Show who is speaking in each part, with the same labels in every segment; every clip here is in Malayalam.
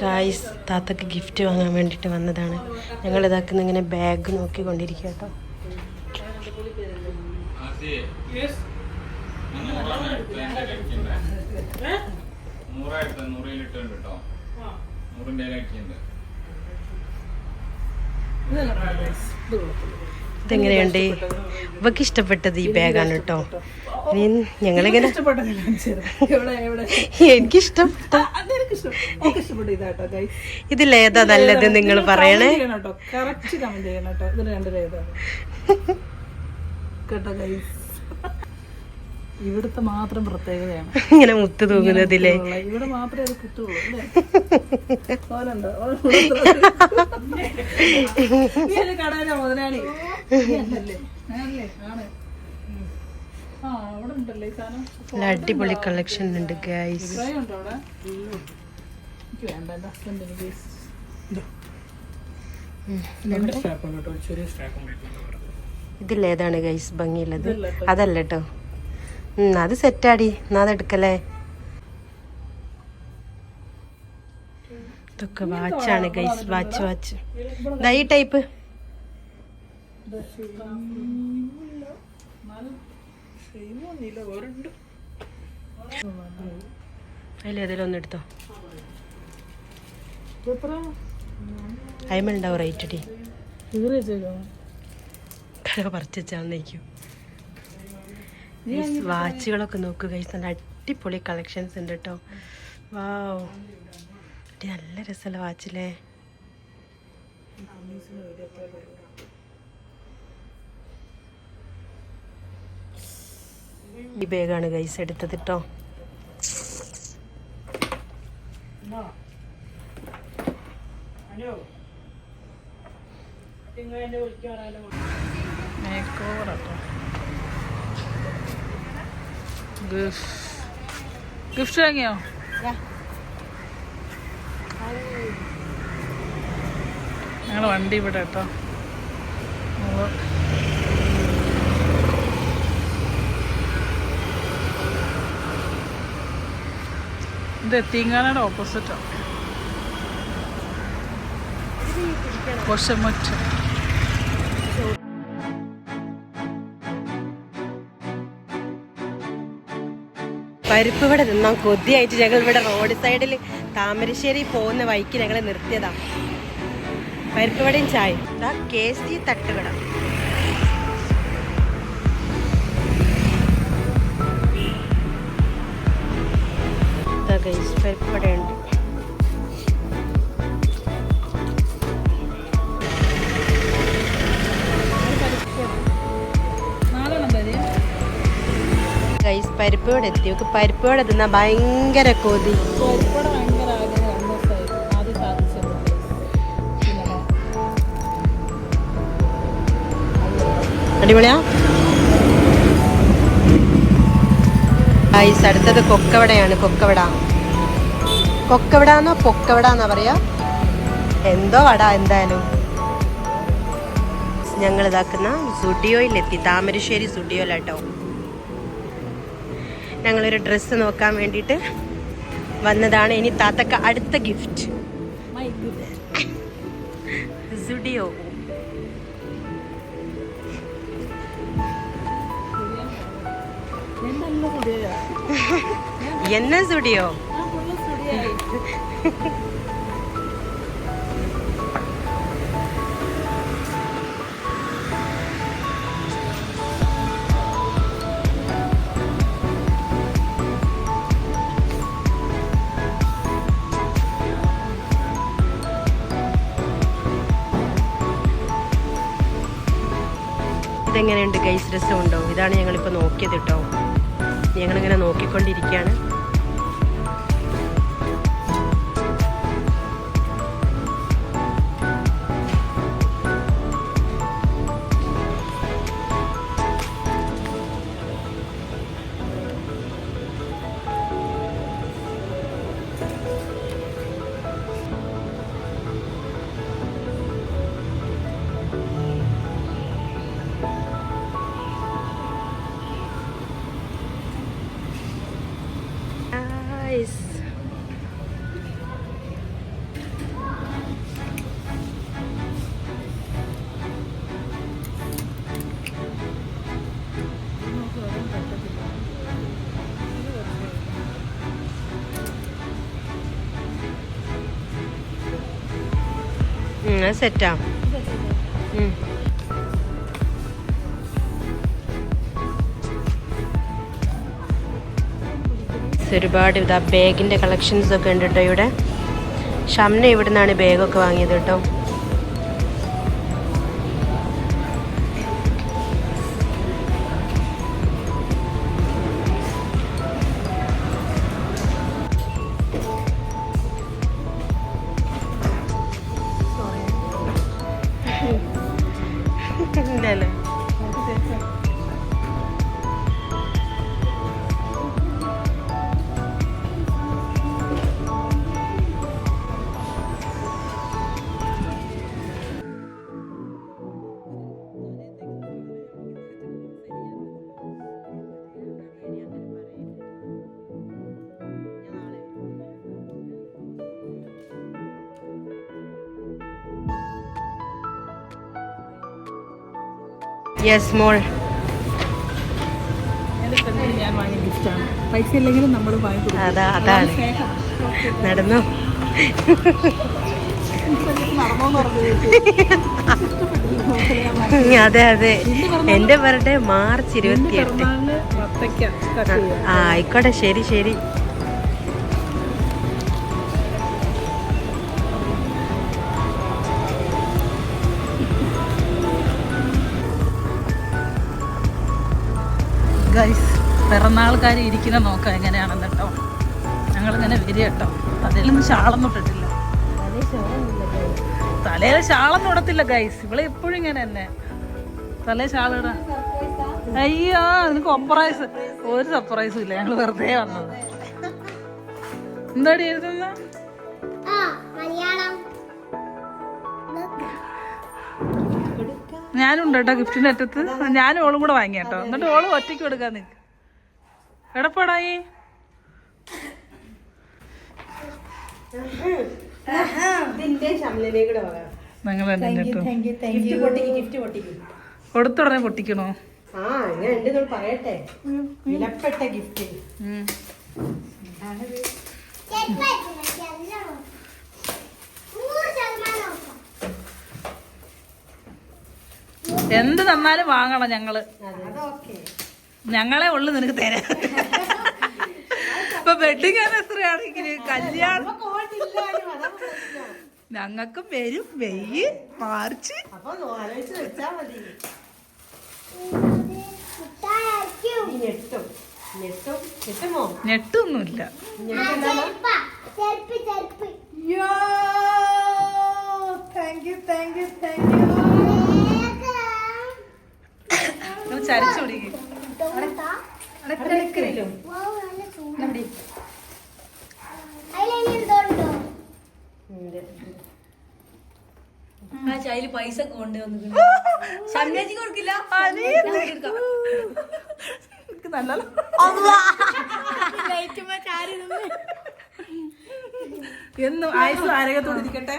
Speaker 1: ഗായ്സ് താത്തക്ക് ഗിഫ്റ്റ് വാങ്ങാൻ വേണ്ടിയിട്ട് വന്നതാണ്. ഞങ്ങൾ ഇതാക്കുന്ന ഇങ്ങനെ ബാഗ് നോക്കിക്കൊണ്ടിരിക്കുക കേട്ടോ. ഇതെങ്ങനെയുണ്ട്? ഇവക്ക് ഇഷ്ടപ്പെട്ടത് ഈ ബാഗാണ് കേട്ടോ. ഞങ്ങളിങ്ങനെ എനിക്കിഷ്ടപ്പെട്ട ഇതിലേതാ നല്ലത് നിങ്ങൾ പറയണേ.
Speaker 2: ഇവിടുത്തെ മാത്രം പ്രത്യേകതയാണ്
Speaker 1: ഇങ്ങനെ മുത്ത് തൂങ്ങുന്നതില്ലേ.
Speaker 2: ഇവിടെ മാത്രമേ അത് കിട്ടുള്ളൂ. കടയിലെ മുതലാളി
Speaker 1: അടിപൊളി കളക്ഷൻ ഉണ്ട് ഗൈസ്. ഇതിലേതാണ് ഗൈസ് ഭംഗിയുള്ളത്? അതല്ല കേട്ടോ, അത് സെറ്റാടി. എന്നാ അതെടുക്കല്ലേ. ഇതൊക്കെ വാച്ചാണ് ഗൈസ്. വാച്ച് ഇതാ ഈ ടൈപ്പ്. അതിലേതെങ്കിലും ഒന്ന് എടുത്തോ. അയിമുണ്ടാവും റേറ്റ് അടി. പറിച്ചാന്നേക്കും. വാച്ചുകളൊക്കെ നോക്കുക ഗൈസ്. നല്ല അടിപൊളി കളക്ഷൻസ് ഉണ്ട് കേട്ടോ. വാവ്, നല്ല രസമുള്ള വാച്ചില്ലേ. ഈ ബാഗാണ് ഗൈസ് എടുത്തത് കേട്ടോ.
Speaker 2: ഗിഫ്റ്റ് വാങ്ങിയോ? ഞങ്ങളുടെ വണ്ടി ഇവിടെ കേട്ടോ. ഇത് എത്തിങ്ങാനയുടെ ഓപ്പോസിറ്റാണ്. കൊശമുറ്റ
Speaker 1: പരിപ്പ് ഇവിടെ തിന്നാൻ കൊതിയായിട്ട് ഞങ്ങൾ ഇവിടെ റോഡ് സൈഡിൽ താമരശ്ശേരി പോകുന്ന വഴിക്ക് ഞങ്ങൾ നിർത്തിയതാ. പരിപ്പ് വടയും ചായ. ഇതാ KC തട്ടുകട. പരിപ്പ് വടയുണ്ട്. ഗൈസ് പരിപ്പ് വട എത്തി. പരിപ്പ് വട തിന്നാ ഭയങ്കര കൊതി. അടിപൊളിയാ ഗൈസ്. അടുത്തത് കൊക്കവടയാണ്. കൊക്കവടാന്നോ പൊക്കവടാന്നാ പറയാ, എന്തോ വട. എന്തായാലും ഞങ്ങൾ ഇതാക്കുന്ന സുഡിയോയിലെത്തി. താമരശ്ശേരി സുഡിയോയിലാട്ടോ. ഞങ്ങളൊരു ഡ്രസ്സ് നോക്കാൻ വേണ്ടിയിട്ട് വന്നതാണ്. ഇനി താത്തക്ക അടുത്ത ഗിഫ്റ്റ് സുഡിയോ. என்ன സുഡിയോ? ഇതെങ്ങനെയുണ്ട് ഗൈസ്? രസമുണ്ടോ? ഇതാണ് ഞങ്ങളിപ്പോൾ നോക്കിയത് കേട്ടോ. ഞങ്ങളിങ്ങനെ നോക്കിക്കൊണ്ടിരിക്കുകയാണ്. സെറ്റാ. ഒരുപാട് ഇതാ ബാഗിൻ്റെ കളക്ഷൻസ് ഒക്കെ ഉണ്ട് കേട്ടോ ഇവിടെ. ഷംന ഇവിടെ നിന്നാണ് ബാഗൊക്കെ വാങ്ങിയത് കേട്ടോ. യെസ് മോൾ.
Speaker 2: ഞാൻ വാങ്ങിയ ഗിഫ്റ്റാണ്. പൈസ ഇല്ലെങ്കിലും നമ്മൾ വാങ്ങി.
Speaker 1: അതാണ് നടന്നു. അതെ അതെ, എന്റെ ബർത്ത്ഡേ മാർച്ച് 28. ആയിക്കോട്ടെ, ശരി ശരി.
Speaker 2: ഗൈസ്, പിറന്നാൾക്കാർ ഇരിക്കുന്ന നോക്കാം എങ്ങനെയാണെന്ന് കേട്ടോ. ഞങ്ങളിങ്ങനെ വരിക കേട്ടോ. തലയിലൊന്നും ഷാളൊന്നും ഇട്ടിട്ടില്ല. തലയിൽ ഷാളൊന്നും ഇടത്തില്ല ഗൈസ്. ഇവിടെ എപ്പോഴും ഇങ്ങനെ തന്നെ തലയിൽ ഷാളിട. അയ്യോ, നിനക്ക് സർപ്രൈസ്? ഒരു സർപ്രൈസും ഇല്ല. ഞങ്ങൾ വെറുതെ വന്നത്. എന്താടി എഴുതുന്ന? ഞാനുണ്ട് കേട്ടോ ഗിഫ്റ്റിന്റെ അറ്റത്ത്. ഞാനും ഓളും കൂടെ വാങ്ങി കേട്ടോ. എന്നിട്ട് ഓളും ഒറ്റയ്ക്ക് കൊടുക്കാൻ നിൽക്ക്. എടപ്പാടായി നിങ്ങൾ കൊടുത്തുടനെ പൊട്ടിക്കണോ?
Speaker 1: പറയട്ടെ, വിലപ്പെട്ട ഗിഫ്റ്റ്.
Speaker 2: എന്ത് തന്നാലും വാങ്ങണം ഞങ്ങള്. ഞങ്ങളെ ഉള്ളു നിനക്ക് തരാം. ഇപ്പൊ വെഡിങ് ആനിവേഴ്സറി ആണെങ്കിൽ കല്യാണം ഞങ്ങൾക്കും വരും. May March. നെട്ടൊന്നുമില്ല. ചരിച്ചു പിടിക്കും.
Speaker 3: പൈസ കൊണ്ടുവന്നു കൊടുക്കില്ല.
Speaker 2: എന്നും ആയുസ് ആരോഗ്യത്തോടിരിക്കട്ടെ.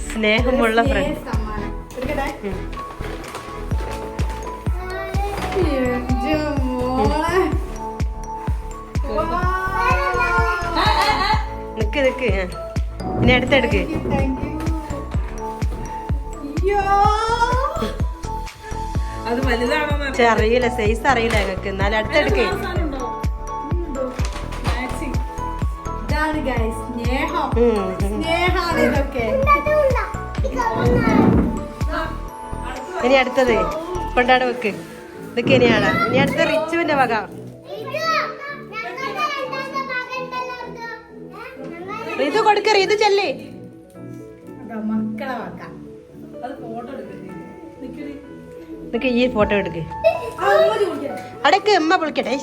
Speaker 1: സ്നേഹമുള്ള ഫ്രണ്ട്. നിക്ക് നിക്ക്, ഇനി അടുത്തെടുക്ക്.
Speaker 2: അത് വലുതാണോ
Speaker 1: അറിയില്ല, സൈസ് അറിയില്ല ഞങ്ങൾക്ക്. എന്നാലും അടുത്തെടുക്ക്. ഇനി അടുത്തത് കൊണ്ടാട വെക്ക്. ഇതൊക്കെ ഇനിയാടാ. ഇനി അടുത്ത റിച്ചുവിന്റെ വക. ഇത് കൊടുക്ക, ഇത് ചെല്ലേ. നിനക്ക് ഈ ഫോട്ടോ എടുക്ക്. അടക്ക്, അമ്മ വിളിക്കട്ടെ.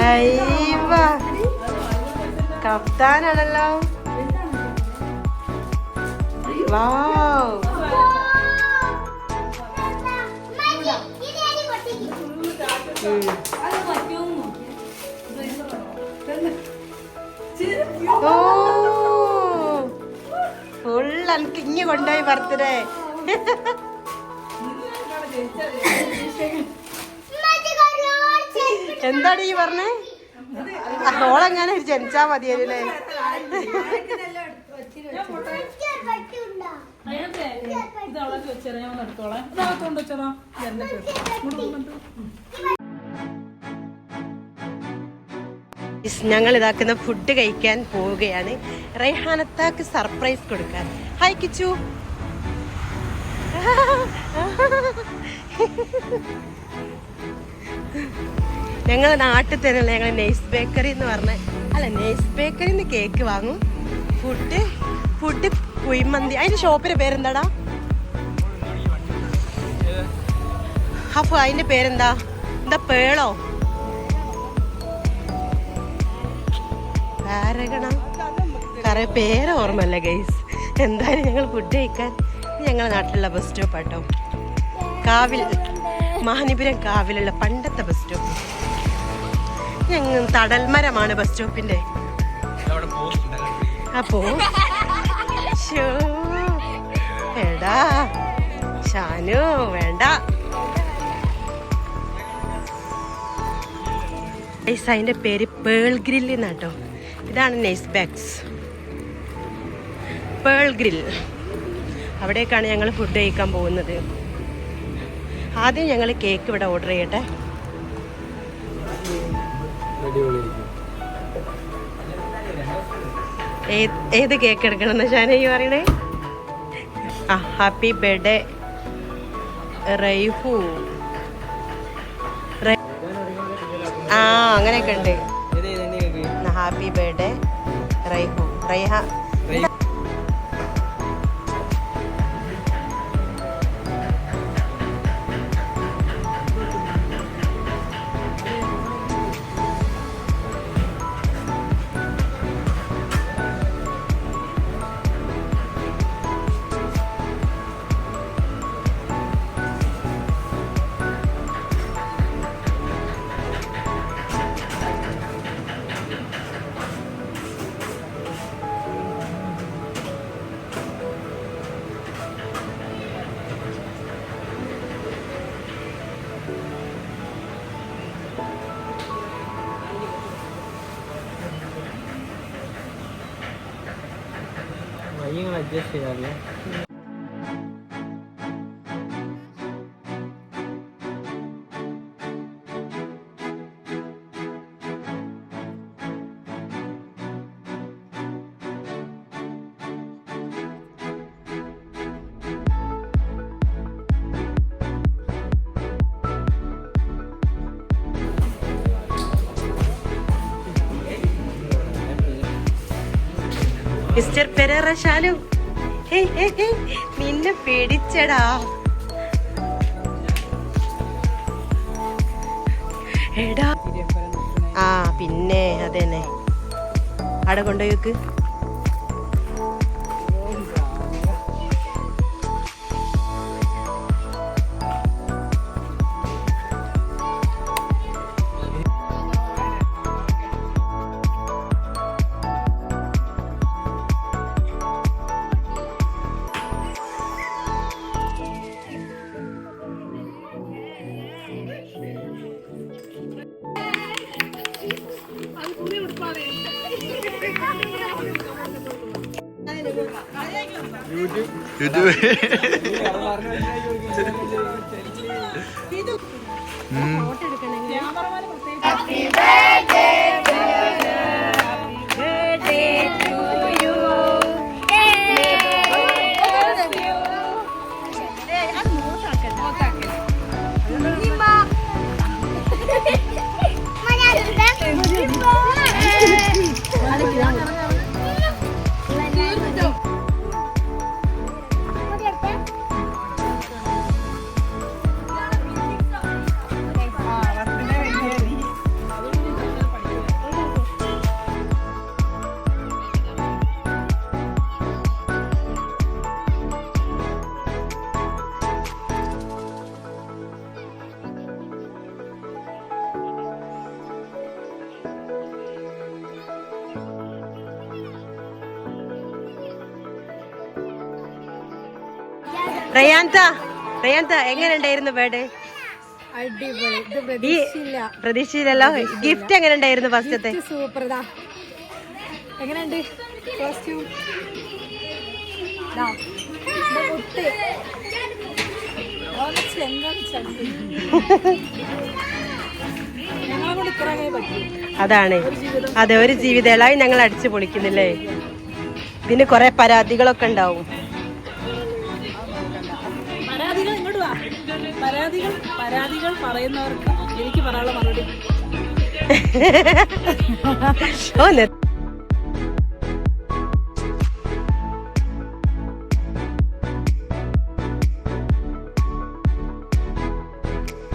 Speaker 1: അയ്യവ, കപ്താനാണല്ലോ. വാവ്, ഓ ഫുൾ എനിക്ക് ഇങ്ങ് കൊണ്ടുപോയി ബർത്ത്ഡേ. എന്താണ് ഈ പറഞ്ഞേ? ഓളെങ്ങനെ ജനിച്ചാ മതിയല്ലേ? ഞങ്ങൾ ഇതാക്കുന്ന ഫുഡ് കഴിക്കാൻ പോവുകയാണ്. റൈഹാനത്താക്ക് സർപ്രൈസ് കൊടുക്കാൻ. ഹായ് കിച്ചു. ഞങ്ങൾ നാട്ടിൽ തന്നെയുള്ള ഞങ്ങൾ നെയ്സ് ബേക്കറി എന്ന് പറഞ്ഞ നെയ്സ് ബേക്കറിന്ന് കേക്ക് വാങ്ങും. ഫുഡ് കുഴിമന്തി. അതിന്റെ ഷോപ്പിന്റെ പേരെന്താടാ? അപ്പൊ അതിന്റെ പേരെന്താ? എന്താ പേളോ കറേ പേര് ഓർമ്മല്ല ഗൈസ്. എന്തായാലും ഞങ്ങൾ ഫുഡ് കഴിക്കാൻ ഞങ്ങളുടെ നാട്ടിലുള്ള ബസ് സ്റ്റോപ്പ് ആട്ടോ. മഹാനിപുരം കാവിലുള്ള പണ്ടത്തെ ബസ് സ്റ്റോപ്പ്. ഞങ്ങൾ തടൽമരമാണ് ബസ് സ്റ്റോപ്പിന്റെ. അപ്പോ എടാ ഷാനു വേണ്ട. അതിന്റെ പേര് പേൾ ഗ്രിൽ എന്നാട്ടോ. ഇതാണ് നെയ്സ് ബാഗ്സ് പേൾ ഗ്രിൽ. അവിടേക്കാണ് ഞങ്ങൾ ഫുഡ് കഴിക്കാൻ പോകുന്നത്. ആദ്യം ഞങ്ങൾ കേക്ക് ഇവിടെ ഓർഡർ ചെയ്യട്ടെ. ഏത് കേക്ക് എടുക്കണം ഷാനയ്യ പറയണേ? ആ ഹാപ്പി ബർത്ത്ഡേ റൈഹു. ആ അങ്ങനെയൊക്കെ ഉണ്ട്. Happy birthday Raihu. Raiha
Speaker 4: adjust ചെയ്യാറില്ല.
Speaker 1: മിസ്റ്റർ പെരേറ ഷാലു, നിന്നെ പേടിച്ചടാ. എടാ ആ പിന്നെ അതന്നെ അവിടെ കൊണ്ടുപോയിക്ക്. റയാന്ത എങ്ങനെ ഉണ്ടായിരുന്നു ബർത്ത്ഡേ? ഈ പ്രതീക്ഷയില്ലല്ലോ. ഗിഫ്റ്റ് എങ്ങനെ ഉണ്ടായിരുന്നു ഫസ്റ്റത്തെ?
Speaker 3: സൂപ്പർ. എങ്ങനെയുണ്ട് കോസ്റ്റ്യൂം?
Speaker 1: അതാണ്. അതെ, ഒരു ജീവിതമായി ഞങ്ങൾ അടിച്ചു പൊളിക്കുന്നില്ലേ. ഇതിന് കുറെ പരാതികളൊക്കെ ഉണ്ടാവും.
Speaker 2: പരാതികൾ പറയുന്നവർക്ക് എനിക്ക് പറയാനുള്ള മറുപടി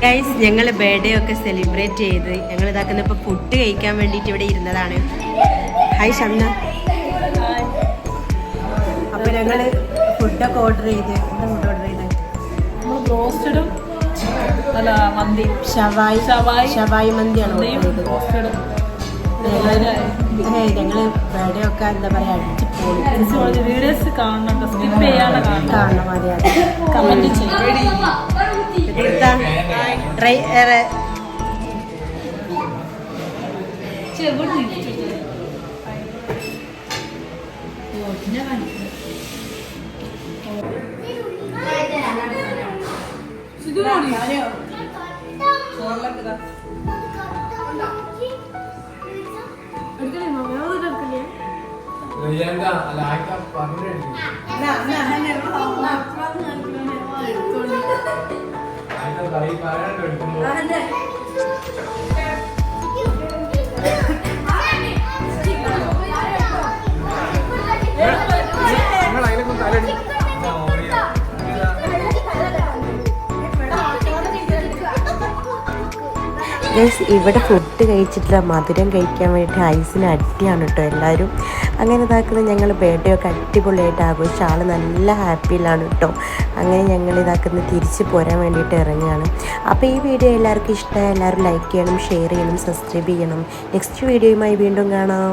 Speaker 1: ഗൈസ്, ഞങ്ങൾ ബർത്ത്ഡേ ഒക്കെ സെലിബ്രേറ്റ് ചെയ്ത് ഞങ്ങൾ ഇതാക്കുന്ന ഇപ്പോൾ ഫുഡ് കഴിക്കാൻ വേണ്ടിയിട്ട് ഇവിടെ ഇരുന്നതാണ്. ഹായ് ഷംന. അപ്പോൾ ഞങ്ങൾ ഫുഡൊക്കെ ഓർഡർ ചെയ്ത്. എന്താ ഫുഡ് ഓർഡർ ചെയ്തത്?
Speaker 2: ബ്രോസ്റ്റഡും അല്ല മന്തി,
Speaker 1: ഷവായി മന്തിയാണ് ഓർഡർ ചെയ്തത്. ഞങ്ങൾ ബർത്ത്ഡേ ഒക്കെ എന്താ പറയാ അടിച്ച് പൊളിച്ച്
Speaker 2: വീഡിയോസ് കാണണം, സ്കിപ്പ് ചെയ്യാതെ
Speaker 1: കാണണം. അതെ അതെ,
Speaker 2: കമന്റ് ചെയ്യും.
Speaker 1: ഇവിടെ ഫുഡ് കഴിച്ചിട്ടില്ല, മധുരം കഴിക്കാൻ വേണ്ടിയിട്ട് ഐസിന് അടിയാണ് കേട്ടോ എല്ലാവരും. അങ്ങനെ ഇതാക്കുന്നത് ഞങ്ങൾ ബർത്ത്ഡേ ഒക്കെ അടിപൊളിയായിട്ട് ആഘോഷിച്ച ആൾ നല്ല ഹാപ്പിയിലാണ് കേട്ടോ. അങ്ങനെ ഞങ്ങൾ ഇതാക്കുന്നത് തിരിച്ച് പോരാൻ വേണ്ടിയിട്ട് ഇറങ്ങുകയാണ്. അപ്പോൾ ഈ വീഡിയോ എല്ലാവർക്കും ഇഷ്ടമായി. എല്ലാവരും ലൈക്ക് ചെയ്യണം, ഷെയർ ചെയ്യണം, സബ്സ്ക്രൈബ് ചെയ്യണം. നെക്സ്റ്റ് വീഡിയോയുമായി വീണ്ടും കാണാം.